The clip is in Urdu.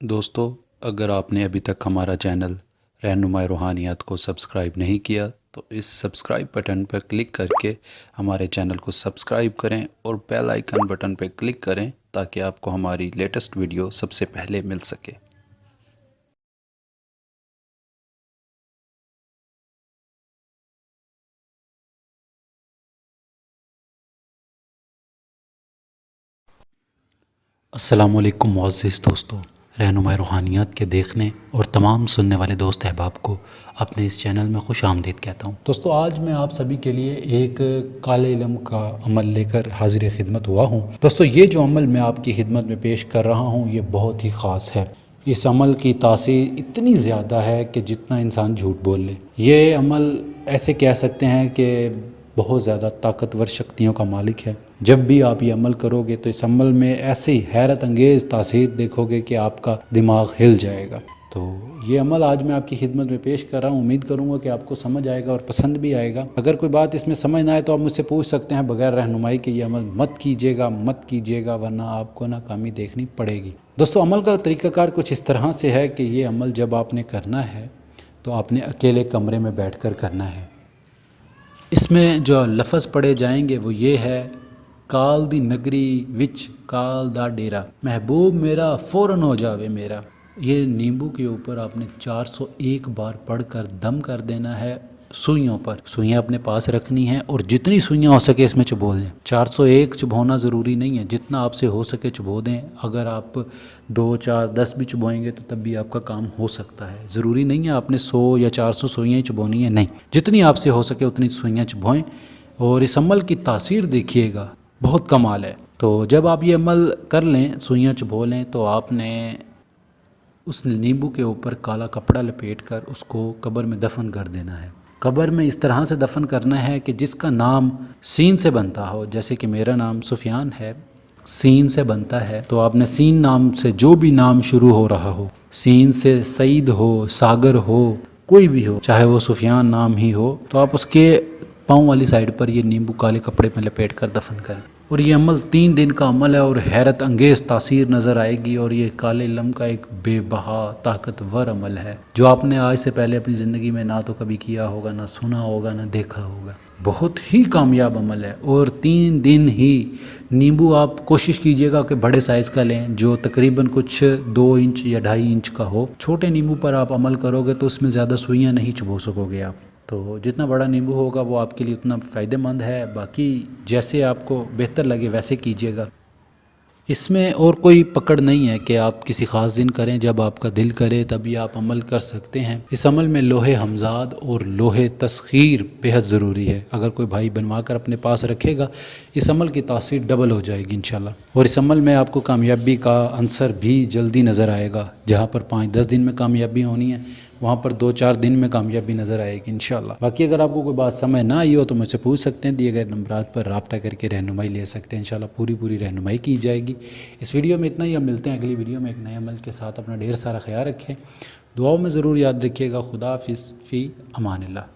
دوستو، اگر آپ نے ابھی تک ہمارا چینل رہنمائی روحانیات کو سبسکرائب نہیں کیا تو اس سبسکرائب بٹن پر کلک کر کے ہمارے چینل کو سبسکرائب کریں اور بیل آئیکن بٹن پر کلک کریں تاکہ آپ کو ہماری لیٹسٹ ویڈیو سب سے پہلے مل سکے۔ السلام علیکم معزز دوستو، رہنمائی روحانیات کے دیکھنے اور تمام سننے والے دوست احباب کو اپنے اس چینل میں خوش آمدید کہتا ہوں۔ دوستو، آج میں آپ سبھی کے لیے ایک کالے علم کا عمل لے کر حاضر خدمت ہوا ہوں۔ دوستو، یہ جو عمل میں آپ کی خدمت میں پیش کر رہا ہوں یہ بہت ہی خاص ہے۔ اس عمل کی تاثیر اتنی زیادہ ہے کہ جتنا انسان جھوٹ بول لے۔ یہ عمل ایسے کہہ سکتے ہیں کہ بہت زیادہ طاقتور شکتیوں کا مالک ہے۔ جب بھی آپ یہ عمل کرو گے تو اس عمل میں ایسی حیرت انگیز تاثیر دیکھو گے کہ آپ کا دماغ ہل جائے گا۔ تو یہ عمل آج میں آپ کی خدمت میں پیش کر رہا ہوں، امید کروں گا کہ آپ کو سمجھ آئے گا اور پسند بھی آئے گا۔ اگر کوئی بات اس میں سمجھ نہ آئے تو آپ مجھ سے پوچھ سکتے ہیں بغیر رہنمائی کے۔ یہ عمل مت کیجیے گا ورنہ آپ کو ناکامی دیکھنی پڑے گی۔ دوستو، عمل کا طریقہ کار کچھ اس طرح سے ہے کہ یہ عمل جب آپ نے کرنا ہے تو آپ نے اکیلے کمرے میں بیٹھ کر کرنا ہے۔ اس میں جو لفظ پڑھے جائیں گے وہ یہ ہے: کال دی نگری وچ کال دا ڈیرا، محبوب میرا فوراً ہو جاوے میرا۔ یہ نیمبو کے اوپر آپ نے 401 بار پڑھ کر دم کر دینا ہے سوئیوں پر۔ سوئیاں اپنے پاس رکھنی ہیں اور جتنی سوئیاں ہو سکے اس میں چبو دیں۔ 401 چبونا ضروری نہیں ہے، جتنا آپ سے ہو سکے چبو دیں۔ اگر آپ 2 4 10 بھی چبوئیں گے تو تب بھی آپ کا کام ہو سکتا ہے۔ ضروری نہیں ہے آپ نے 100 یا 400 سوئیاں چبونی ہیں، نہیں، جتنی آپ سے ہو سکے اتنی سوئیاں چبوئیں اور اس عمل کی تاثیر دیکھیے گا، بہت کمال ہے۔ تو جب آپ یہ عمل کر لیں، سوئیاں چبو لیں، تو آپ نے اس نیمبو کے اوپر کالا کپڑا لپیٹ کر اس کو قبر میں دفن کر دینا ہے۔ قبر میں اس طرح سے دفن کرنا ہے کہ جس کا نام سین سے بنتا ہو، جیسے کہ میرا نام سفیان ہے، سین سے بنتا ہے، تو آپ نے سین نام سے جو بھی نام شروع ہو رہا ہو، سین سے سعید ہو، ساگر ہو، کوئی بھی ہو، چاہے وہ سفیان نام ہی ہو، تو آپ اس کے پاؤں والی سائڈ پر یہ نیمبو کالے کپڑے میں لپیٹ کر دفن کریں۔ اور یہ عمل 3 دن کا عمل ہے اور حیرت انگیز تاثیر نظر آئے گی، اور یہ کالے علم کا ایک بے بہا طاقتور عمل ہے جو آپ نے آج سے پہلے اپنی زندگی میں نہ تو کبھی کیا ہوگا، نہ سنا ہوگا، نہ دیکھا ہوگا۔ بہت ہی کامیاب عمل ہے اور 3 دن ہی نیمبو آپ کوشش کیجئے گا کہ بڑے سائز کا لیں جو تقریباً کچھ 2 انچ یا 2.5 انچ کا ہو۔ چھوٹے نیمبو پر آپ عمل کرو گے تو اس میں زیادہ سوئیاں نہیں چبو سکو گے آپ، تو جتنا بڑا نیمبو ہوگا وہ آپ کے لیے اتنا فائدہ مند ہے۔ باقی جیسے آپ کو بہتر لگے ویسے کیجیے گا۔ اس میں اور کوئی پکڑ نہیں ہے کہ آپ کسی خاص دن کریں، جب آپ کا دل کرے تبھی آپ عمل کر سکتے ہیں۔ اس عمل میں لوح ہمزاد اور لوح تسخیر بہت ضروری ہے۔ اگر کوئی بھائی بنوا کر اپنے پاس رکھے گا اس عمل کی تاثیر ڈبل ہو جائے گی انشاءاللہ، اور اس عمل میں آپ کو کامیابی کا عنصر بھی جلدی نظر آئے گا۔ جہاں پر 5-10 دن میں کامیابی ہونی ہے وہاں پر 2-4 دن میں کامیابی نظر آئے گی انشاءاللہ۔ باقی اگر آپ کو کوئی بات سمجھ نہ آئی ہو تو مجھ سے پوچھ سکتے ہیں، دیے گئے نمبرات پر رابطہ کر کے رہنمائی لے سکتے ہیں، انشاءاللہ پوری رہنمائی کی جائے گی۔ اس ویڈیو میں اتنا ہی، اب ملتے ہیں اگلی ویڈیو میں ایک نئے عمل کے ساتھ۔ اپنا ڈھیر سارا خیال رکھیں، دعاؤں میں ضرور یاد رکھیے گا۔ خدا حافظ، فی امان اللہ۔